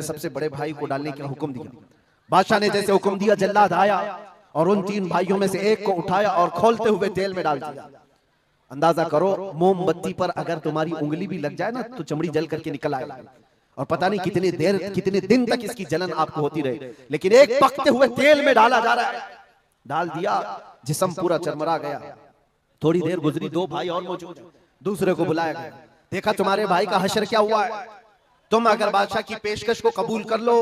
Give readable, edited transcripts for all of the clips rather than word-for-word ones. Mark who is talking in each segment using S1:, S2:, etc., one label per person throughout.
S1: सबसे बड़े भाई को डालने का हुक्म दिया। बादशाह ने जैसे हुक्म दिया, जल्लाद आया और उन 3 भाइयों में से एक को उठाया और खोलते हुए तेल में डाल दिया। अंदाजा करो, मोमबत्ती पर अगर तुम्हारी उंगली भी लग जाए ना तो चमड़ी जल करके निकल आएगी, और पता नहीं कितने दिन तक इसकी जलन आपको होती रहे। लेकिन एक पकते हुए तेल में डाला जा रहा है, डाल दिया, जिस्म पूरा चरमरा गया। थोड़ी देर गुजरी, 2 भाई और मौजूद, दूसरे को बुलाया गया, देखा तुम्हारे भाई का हश्र क्या हुआ है, तुम अगर बादशाह की पेशकश को कबूल कर लो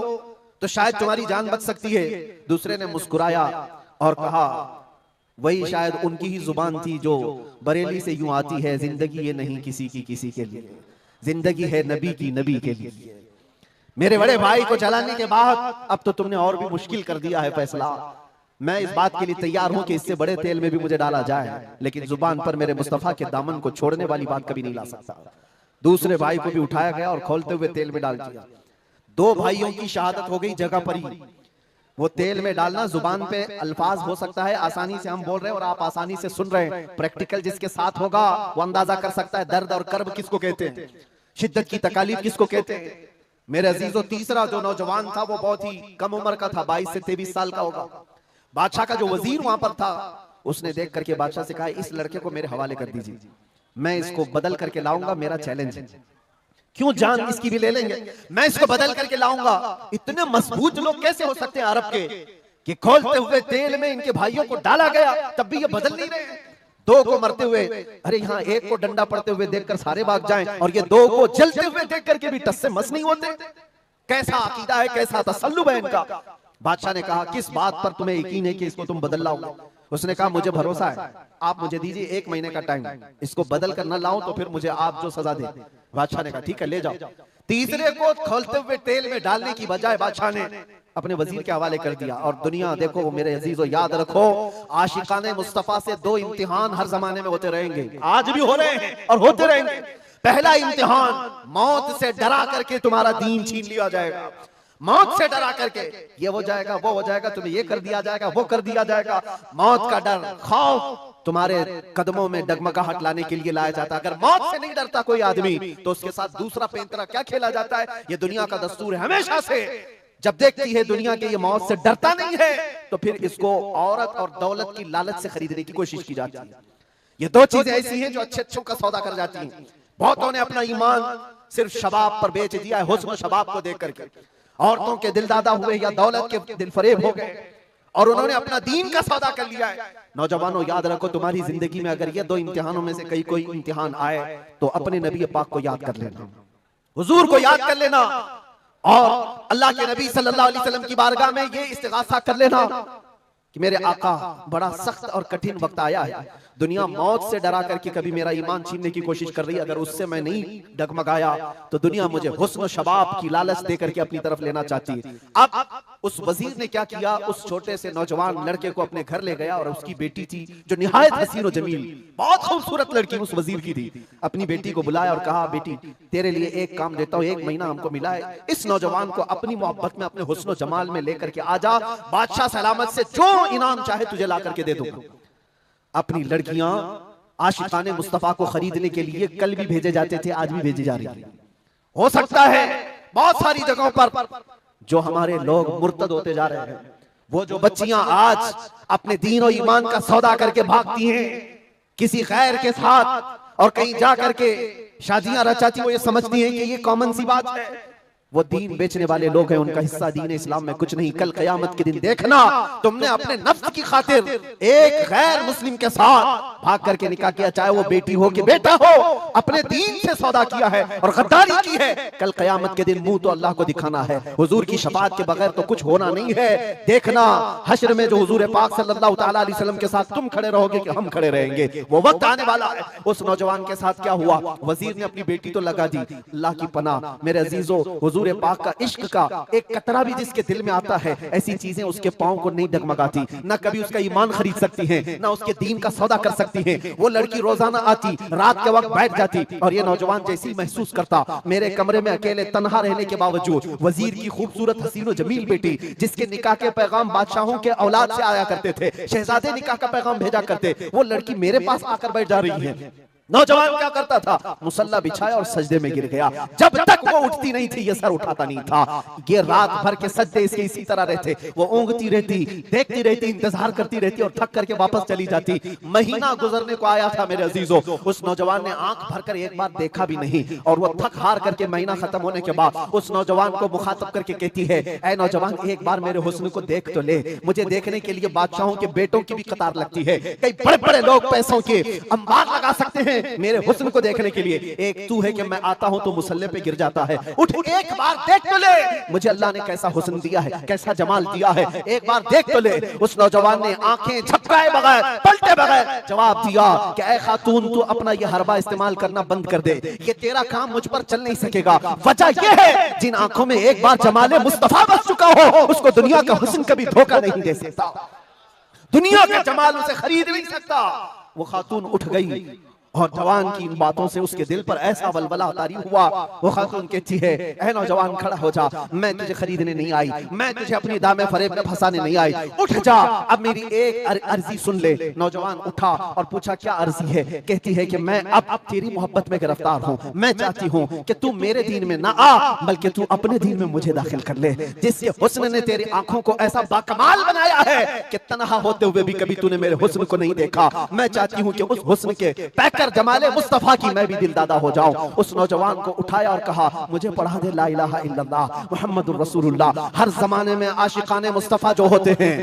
S1: तो शायद तुम्हारी जान बच सकती है। दूसरे ने मुस्कुराया और कहा, वही शायद उनकी ही जुबान थी जो बरेली से यूं आती है, जिंदगी ये नहीं किसी की किसी के लिए, जिंदगी है नबी की नबी के लिए। मेरे बड़े भाई को जलाने के बाद अब तो तुमने और भी मुश्किल कर दिया है फैसला। मैं इस बात के लिए तैयार हूं कि इससे बड़े तेल में भी मुझे डाला जाए, लेकिन जुबान पर मेरे मुस्तफा के दामन को छोड़ने वाली बात कभी नहीं ला सकता। दूसरे भाई को भी उठाया गया और खोलते हुए तेल में डाल दिया। 2 भाइयों की शहादत हो गई जगह पर ही। वो तेल में डालना जुबान पे अल्फाज हो सकता है, आसानी से हम बोल रहे हैं और आप आसानी से सुन रहे हैं। प्रैक्टिकल जिसके साथ होगा वो अंदाजा कर सकता है दर्द और कर्ब किसको कहते हैं, शिद्दत की तकालीफ किसको कहते हैं। मेरे अजीजों, तीसरा जो नौजवान था वो बहुत ही कम उम्र का था, 22 से 23 साल का होगा। बादशाह का जो वजीर वहां पर था उसने देख करके बादशाह से कहा, इस लड़के को मेरे हवाले कर दीजिए, मैं इसको बदल करके लाऊंगा, मेरा चैलेंज है। क्यों, जान इसकी भी ले लेंगे, मैं इसको बदल करके लाऊंगा। इतने मजबूत लोग कैसे हो सकते हैं अरब के कि खोलते हुए तेल में इनके भाइयों को डाला गया तब भी ये बदल नहीं रहे। 2 को मरते हुए, अरे यहाँ 1 को डंडा पड़ते हुए देखकर सारे भाग जाएं, और ये 2 को जलते हुए देख करके भी टस से मस नहीं होते। कैसा अकीदा है, कैसा तसल्लुब है इनका। बादशाह ने कहा, किस बात पर तुम्हें यकीन है कि इसको तुम बदल लाओगे। उसने कहा, मुझे भरोसा है, आप मुझे दीजिए 1 महीने का टाइम, इसको बदल कर न लाऊं तो फिर मुझे आप जो सजा दे। बादशाह ने कहा, ठीक है, ले जाओ। तीसरे को खोलते हुए तेल में डालने की बजाय बादशाह ने अपने वजीर के हवाले कर दिया। और दुनिया देखो मेरे अजीजों, याद रखो, आशिकाने मुस्तफा से 2 इम्तिहान हर जमाने में होते रहेंगे, आज भी हो रहे हैं और होते रहेंगे। पहला इम्तिहान, मौत से डरा करके तुम्हारा दीन छीन लिया जाएगा, मौत से डरा करके ये हो जाएगा, वो हो जाएगा, तुम्हें ये कर दिया जाएगा, वो कर दिया जाएगा। मौत का डर, खौफ तुम्हारे कदमों में डगमगाहट लाने के लिए लाया जाता है। अगर मौत से नहीं डरता कोई आदमी तो उसके साथ दूसरा पैंतरा क्या खेला जाता है। ये दुनिया का दस्तूर है, हमेशा से जब देखती है दुनिया के ये मौत से डरता नहीं है तो फिर इसको औरत और दौलत की लालच से खरीदने की कोशिश की जाती है। ये 2 चीजें ऐसी हैं जो अच्छे अच्छों का सौदा कर जाती हैं। बहुतों ने अपना ईमान सिर्फ शबाब पर बेच दिया है, हुस्न शबाब को देख करके। औरतों के दिल दादा हुए या दौलत के दिल फरेब हो गए और उन्होंने अपना दीन का सौदा कर लिया है। नौजवानों, याद रखो, तुम्हारी जिंदगी में अगर ये 2 इम्तिहानों में से कोई इम्तिहान आए तो अपने नबी पाक को याद कर लेना, हुजूर को याद कर लेना, और अल्लाह के नबी सल्लल्लाहु अलैहि वसल्लम की बारगाह में ये इस्तिगासा कर लेना कि मेरे आका, बड़ा सख्त और कठिन वक्त आया है। दुनिया मौत से डरा करके कभी मेरा ईमान छीनने की कोशिश कर रही है, अगर उससे मैं नहीं डगमगाया तो दुनिया मुझे हुस्न शबाब की लालच दे करके अपनी तरफ लेना चाहती है। अब उस वजीर ने क्या किया, उस छोटे से नौजवान लड़के को अपने घर ले गया और उसकी बेटी थी जो निहायत हसीन और जमील, बहुत खूबसूरत लड़की उस वजीर की थी। अपनी बेटी को बुलाया और कहा, बेटी तेरे लिए एक काम देता हूँ, 1 महीना हमको मिला है, इस नौजवान को अपनी मोहब्बत में, अपने हुस्न जमाल में लेकर के आ जा, बादशाह सलामत से जो इनाम चाहे तुझे ला करके दे दूंगा। अपनी लड़कियां आशिकाने मुस्तफा को खरीदने के लिए कल भी भेजे जाते थे, आज भी भेजे जा रही है। हो सकता है बहुत सारी जगहों पर जो हमारे लोग मुर्तद होते जा रहे हैं, वो जो बच्चियां आज अपने दीन और ईमान का सौदा करके भागती हैं किसी गैर के साथ और कहीं जा करके शादियां रचाती, वो ये समझती हैं कि ये कॉमन सी बात है। वो दीन बेचने वाले लोग हैं, उनका हिस्सा दीन इस्लाम में कुछ नहीं। कल कयामत के दिन देखना, तुमने अपने नफ्स की खातिर एक गैर मुस्लिम के साथ भाग करके निकाह किया, चाहे वो बेटी हो कि बेटा हो, अपने दीन से सौदा किया है और गद्दारी की है। कल कयामत के दिन मुंह तो अल्लाह को दिखाना है, हुजूर की शफाअत के बगैर तो कुछ होना नहीं है। देखना हश्र में जो हुजूर पाक सल्लल्लाहु तआला अलैहि वसल्लम के साथ तुम खड़े रहोगे कि हम खड़े रहेंगे, वो वक्त आने वाला है। उस नौजवान के साथ क्या हुआ, वजीर ने अपनी बेटी तो लगा दी, अल्लाह की पनाह मेरे अजीजों, हुजूर पाक का इश्क का एक कतरा भी जिसके दिल में आता है, ऐसी चीजें उसके पांव को नहीं डगमगाती, ना कभी उसका ईमान खरीद सकती हैं, ना उसके दीन का सौदा कर सकती हैं। वो लड़की रोजाना आती, रात के वक्त बैठ जाती और ये नौजवान जैसे ही महसूस करता मेरे कमरे में अकेले तन्हा रहने के बावजूद वजीर की खूबसूरत हसीन जमील बेटी, जिसके निकाह के पैगाम बादशाहों के औलाद से आया करते थे, शहजादे निकाह का पैगाम भेजा करते, वो लड़की मेरे पास आकर बैठ जा रही है। नौजवान क्या करता था, मुसल्ला बिछाया और सजदे में गिर गया। जब तक वो उठती नहीं थी ये सर उठाता नहीं था। ये रात भर के सजदे इसके इसी तरह रहते, वो ऊँगती रहती, देखती रहती, इंतजार करती रहती और थक करके वापस चली जाती। महीना गुजरने को आया था मेरे अजीजों, उस नौजवान ने आंख भरकर एक बार देखा भी नहीं और वो थक हार करके महीना खत्म होने के बाद उस नौजवान को मुखातब करके कहती है, ऐ नौजवान एक बार मेरे हुस्न को देख तो ले। मुझे देखने के लिए बादशाहों के बेटों की भी कतार लगती है, कई बड़े बड़े लोग पैसों के अंबार लगा सकते हैं मेरे हुस्न को देखने के लिए, एक तू है कि मैं आता हूं तो मुसल्ले पे गिर जाता है। उठ एक बार देख तो ले, मुझे अल्लाह ने कैसा हुस्न दिया है, कैसा जमाल दिया है, एक बार देख तो ले। उस नौजवान ने आंखें झपकाए बगैर, पलटे बगैर जवाब दिया कि ऐ खातून तू अपना ये हरबा इस्तेमाल करना बंद कर दे, ये तेरा काम मुझ पर चल नहीं सकेगा। वजह यह है जिन आंखों में एक बार जमाले मुस्तफा बस चुका हो उसको दुनिया का हुस्न कभी धोखा नहीं दे सकता, दुनिया का जमाल उसे खरीद नहीं सकता। वो खातून उठ गई और जवान की इन बातों से उसके दिल पर ऐसा वलवला तारी हुआ। वो खातून कहती है, ऐ नौजवान खड़ा हो जा, मैं तुझे खरीदने नहीं आई, मैं तुझे अपनी दामे फरेब में फंसाने नहीं आई, उठ जा, अब मेरी एक अर्जी सुन ले। नौजवान उठा और पूछा क्या अर्जी है? कहती है कि मैं अब तेरी मोहब्बत में गिरफ्तार हूँ, मैं चाहती हूँ कि तू मेरे दीन में ना आ बल्कि तू अपने दीन में मुझे दाखिल कर ले। जिसके हुस्न ने तेरी आंखों को ऐसा बाकमाल बनाया है कि तन्हा होते हुए भी कभी तूने मेरे हुस्न को नहीं देखा, मैं चाहती हूँ कि उस हुस्न के पैकर जमाले मुस्तफा की मैं भी दिलदादा हो जाऊं। उस नौजवान को उठाया और कहा, मुझे पढ़ा दे ला इलाहा इल्लल्लाह मुहम्मदुर रसूलुल्लाह। हर जमाने में आशिकाने मुस्तफा जो होते हैं,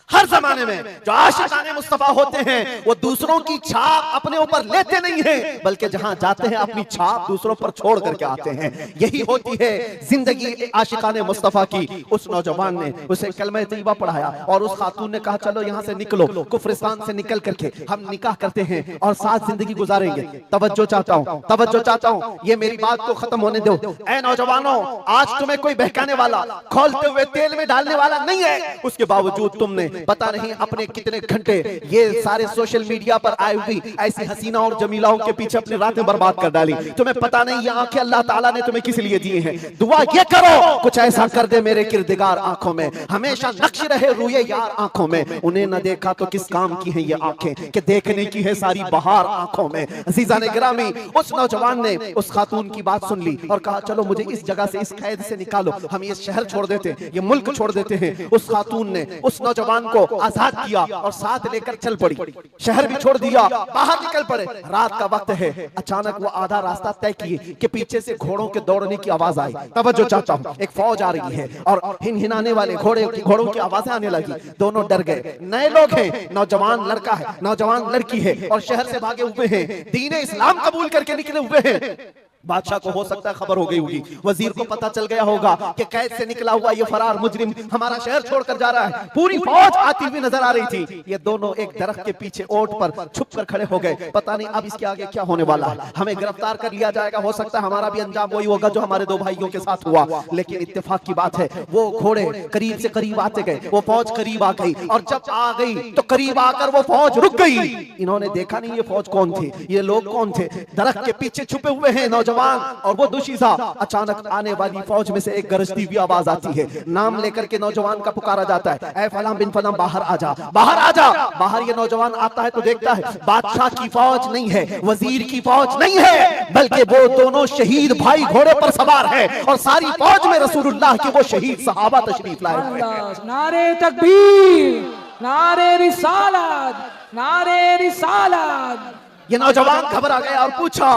S1: हर जमाने में जो आशिकाने मुस्तफा होते हैं वो दूसरों की छाप अपने ऊपर लेते नहीं हैं बल्कि जहां जाते हैं अपनी छाप दूसरों पर छोड़ करके आते हैं। यही होती है जिंदगी आशिकाने मुस्तफा की। उस नौजवान ने उसे कलमा तैयबा पढ़ाया और उस खातून ने कहा, चलो यहाँ से निकलो, कुफ्रिस्तान से निकल करके हम निकाह करते हैं और साथ जिंदगी गुजारेंगे। तवज्जो चाहता हूँ, तवज्जो चाहता हूँ, ये मेरी बात को खत्म होने दो। ऐ नौजवानों, आज तुम्हें कोई बहकाने वाला, खोलते हुए तेल में डालने वाला नहीं है, उसके बावजूद तुमने पता नहीं अपने कितने घंटे ये सारे सोशल मीडिया पर आई हुई ऐसी हसीना और जमीलाओं के पीछे अपनी रातें बर्बाद कर डाली। तुम्हें पता नहीं ये आंखें अल्लाह ताला ने तुम्हें किस लिए दिए हैं। दुआ ये करो कुछ ऐसा कर दे मेरे किरदिगार आंखों में, हमेशा नक्श रहे रूए यार आंखों में। उन्हें न देखा तो किस काम की है ये आंखें कि देखने की है सारी बहार आंखों में। अजीजा ने गिरामी, उस नौजवान ने उस खातून की बात सुन ली और कहा, चलो मुझे इस जगह से, इस कैद से निकालो, हम ये शहर छोड़ देते हैं, ये मुल्क छोड़ देते हैं। उस खातून ने उस नौजवान को आजाद किया और साथ लेकर चल पड़ी, शहर भी छोड़ दिया, बाहर निकल पड़े। रात का वक्त है, अचानक वो आधा रास्ता तय किए कि पीछे से घोड़ों के दौड़ने की आवाज आई। तवज्जो चाहता हूं, एक फौज आ रही है और हिनहिनाने वाले घोड़ों की आवाजें आने लगी। दोनों डर गए, नए लोग हैं, नौजवान लड़का है, नौजवान लड़की है और शहर से भागे हुए हैं, दीन इस्लाम कबूल करके निकले हुए हैं। बादशाह को हो सकता है खबर हो गई होगी, वजीर को पता चल गया होगा कि कैद से निकला हुआ ये फरार मुजरिम हमारा शहर छोड़कर जा रहा है। पूरी फौज आती हुई नजर आ रही थी। ये दोनों एक दरख्त के पीछे ओट पर छुप कर खड़े हो गए। पता नहीं अब इसके आगे क्या होने वाला है, हमें गिरफ्तार कर लिया जाएगा, हो सकता है हमारा भी अंजाम वही होगा जो हमारे दो भाइयों के साथ हुआ। लेकिन इत्तेफाक की बात है वो घोड़े करीब से करीब आते गए, वो फौज करीब आ गई और जब आ गई तो करीब आकर वो फौज रुक गई। इन्होंने देखा नहीं ये फौज कौन थी, ये लोग कौन थे। दरख्त के पीछे छुपे हुए हैं नौजवान और वो दुशीसा। अचानक आने वाली फौज में से एक गरजती हुई आवाज आती है, नाम लेकर के नौजवान का पुकारा जाता है, ऐ फलां बिन फलां बाहर आ जा, बाहर आ जा। बाहर ये नौजवान आता है तो देखता है बादशाह की फौज नहीं है, वजीर की फौज नहीं है, बल्कि वो दोनों शहीद भाई घोड़े पर सवार है और सारी फौज में रसूलुल्लाह के वो शहीद सहाबा तशरीफ लाए हुए हैं।
S2: नारे तकबीर, नारे रिसालत, नारे रिसालत।
S1: ये नौजवान घबरा गया और पूछा,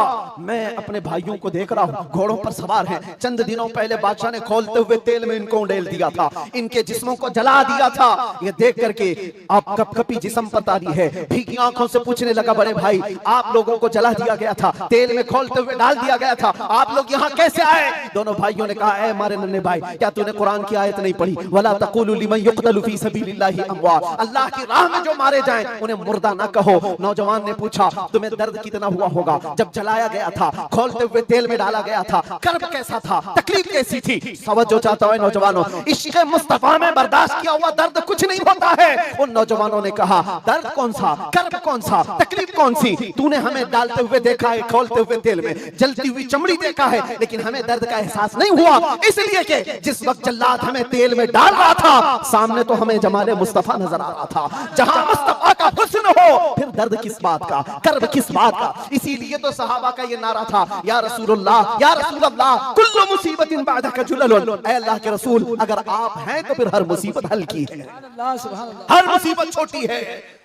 S1: मैं अपने भाइयों को देख रहा हूँ घोड़ों पर सवार हैं, चंद दिनों पहले बादशाह ने खोलते हुए तेल में इनको उंडेल दिया था, इनके जिस्मों को जला दिया था। ये देख करके आप कपकपी जिस्म पर तारी है, भीगी आंखों से पूछने लगा, बड़े भाई आप लोगों को जला दिया गया था, तेल में खोलते हुए डाल दिया गया था, आप लोग यहाँ कैसे आए? दोनों भाइयों ने कहा, ऐ हमारे नन्हे भाई, क्या तूने कुरान की आयत नहीं पढ़ी, वला तक़ूलू लिमन युक़तलु फ़ी सबीलिल्लाहि अमवात, अल्लाह की राह में जो मारे जाएं उन्हें मुर्दा ना कहो। नौजवान ने पूछा, तुम्हें दर्द कितना हुआ होगा जब जलाया गया था, खोलते हुए तेल में डाला गया था, कर्ब कैसा था, तकलीफ कैसी थी? तवज्जो चाहता हूं नौजवानों, इश्क़ मुस्तफा में बर्दाश्त किया हुआ दर्द कुछ नहीं होता है। उन नौजवानों ने कहा, दर्द कौन सा, कर्ब कौन सा, तकलीफ कौन सी? तूने हमें डालते हुए देखा है, खोलते हुए तेल में, जलती हुई चमड़ी देखा है, लेकिन हमें दर्द का एहसास नहीं हुआ, इसलिए कि जिस वक्त जल्लाद हमें तेल में डाल रहा था सामने तो हमें जमाले मुस्तफा नजर आ रहा था। जहां मुस्तफा का हुस्न हो फिर दर्द किस बात का, कर्ब किस बात का? इसीलिए तो सहाबा का ये नारा था, या रसूलुल्लाह या रसूलल्लाह कुल्लु मुसीबतिन बादका जुललुन, ऐ अल्लाह के रसूल अगर आप हैं तो फिर हर मुसीबत हल्की है,
S2: अल्लाह सुभान अल्लाह।
S1: हर मुसीबत छोटी है।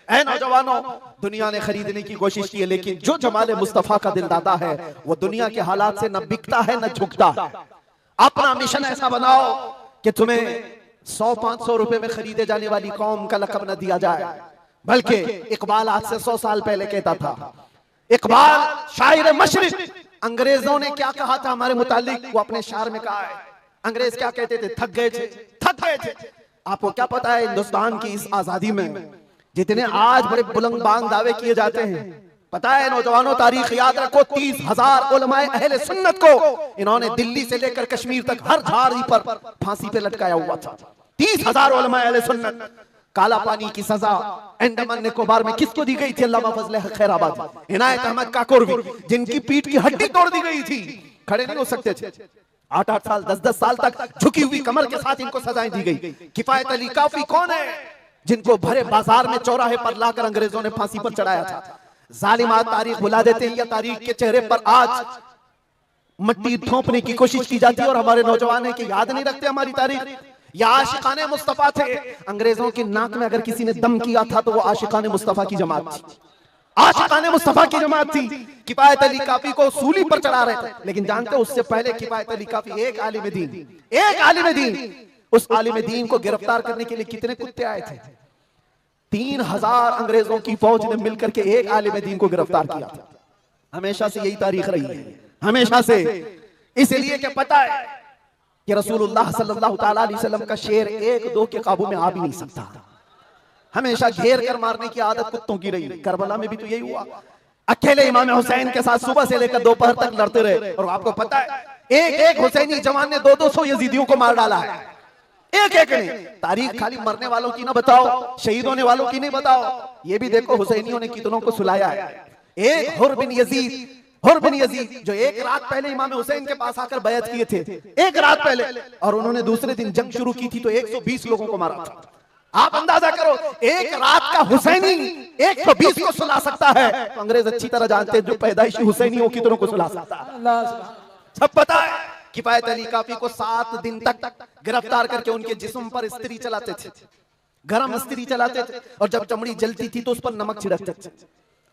S1: ऐ नौजवानों, दुनिया ने खरीदने की कोशिश की है, लेकिन जो जमाले मुस्तफा का दिल दाता है वो दुनिया के हालात से न बिकता है न झुकता है। अपना मिशन ऐसा बनाओ कि तुम्हें 100-500 रुपए में खरीदे जाने वाली कौम का लकब न दिया जाए, बल्कि इकबाल आज से 100 साल पहले कहता था। इकबाल शायर मशरिक, अंग्रेजों ने क्या कहा था हमारे मुतालिक, वो अपने शार में कहा है। अंग्रेज क्या कहते थे? थक गए थे, थक गए थे। आपको क्या पता है हिंदुस्तान की इस आजादी में जितने आज बड़े बुलंद बांग दावे किए जाते हैं, पता है नौजवानों, तारीख याद रखो, 30,000 उलमाए अहले सुन्नत को इन्होंने दिल्ली से लेकर कश्मीर तक हर झाड़ी पर फांसी पे लटकाया हुआ था। 30,000 उलमाए अहले सुन्नत। काला पानी की सजा अंडमान निकोबार में किसको दी गई थी? अल्लामा फजले खैराबादी, इनायत अहमद काकोरवी, जिनकी पीठ की हड्डी तोड़ दी गई थी, खड़े नहीं हो सकते थे। 8-8 साल 10-10 साल तक झुकी हुई कमर के साथ इनको सजाएं दी गई। किफायत अली काफी कौन है जिनको भरे बाजार में चौराहे पर लाकर अंग्रेजों ने फांसी पर चढ़ाया था? जालिमात तारीख भुला देते हैं या तारीख के चेहरे पर आज मट्टी थोपने की कोशिश की जाती है और हमारे नौजवान है कि याद नहीं रखते हमारी तारीख। या आशिकाने मुस्तफा थे, अंग्रेजों की नाक में अगर किसी ने दम किया था तो वो आशिकाने मुस्तफा की जमात थी, आशिकाने मुस्तफा की जमात थी। किफायत अली काफी को सूली पर चढ़ा रहे थे, लेकिन जानते हो उससे पहले किफायत अली काफी एक आलिम दीन, उस आलिम दीन को गिरफ्तार करने के लिए कितने कुत्ते आए थे? 3,000 अंग्रेजों की फौज ने मिलकर के एक आलिम दीन को गिरफ्तार किया था। हमेशा से यही तारीख रही है, हमेशा से। इसलिए क्या पता है कि रसूलुल्लाह सल्लल्लाहु तआला अलैहि वसल्लम का शेर 1-2 के काबू में आ भी नहीं सकता, हमेशा घेर कर मारने की आदत कुत्तों की रही। करबला में भी तो यही हुआ, अकेले इमाम हुसैन के साथ सुबह से लेकर दोपहर तक लड़ते रहे। और आपको पता है एक हुसैनी जवान ने 200 यजीदियों को मार डाला है, एक ने। तारीख खाली मरने वालों की ना बताओ, शहीद होने वालों की नहीं बताओ, ये भी देखो हुसैनियों ने कितनों को सुलाया है। एक हुर बिन यजीद जो एक रात पहले इमाम हुसैन के पास आकर बैत किए थे, एक रात पहले, और उन्होंने दूसरे दिन जंग शुरू की थी तो 120 लोगों को मारा था। आप अंदाजा करो, एक रात का हुसैनी 120 को सुला सकता है, तो अंग्रेज अच्छी तरह जानते हैं जो पैदाइशी हुसैनी हो कितनों को सुला सकता है, सब पता है। किफायत अली काफी को 7 दिन तक गिरफ्तार करके उनके जिस्म पर इस्त्री चलाते थे, गरम इस्त्री चलाते थे, और जब चमड़ी जलती थी तो उस पर नमक छिड़कते थे।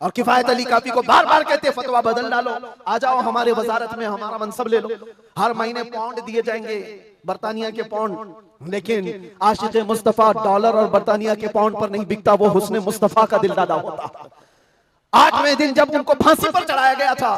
S1: और किफायत अली काफी को बार बार कहते फतवा बदल डालो, आ जाओ हमारे वजारत में, हमारा मनसब ले लो, हर महीने पाउंड दिए जाएंगे, बरतानिया के पाउंड। लेकिन आशिक़ मुस्तफा डॉलर और बरतानिया के पाउंड पर नहीं बिकता, वो हुस्न मुस्तफा का दिल दादा होता। 8वें दिन जब उनको फांसी पर चढ़ाया गया था,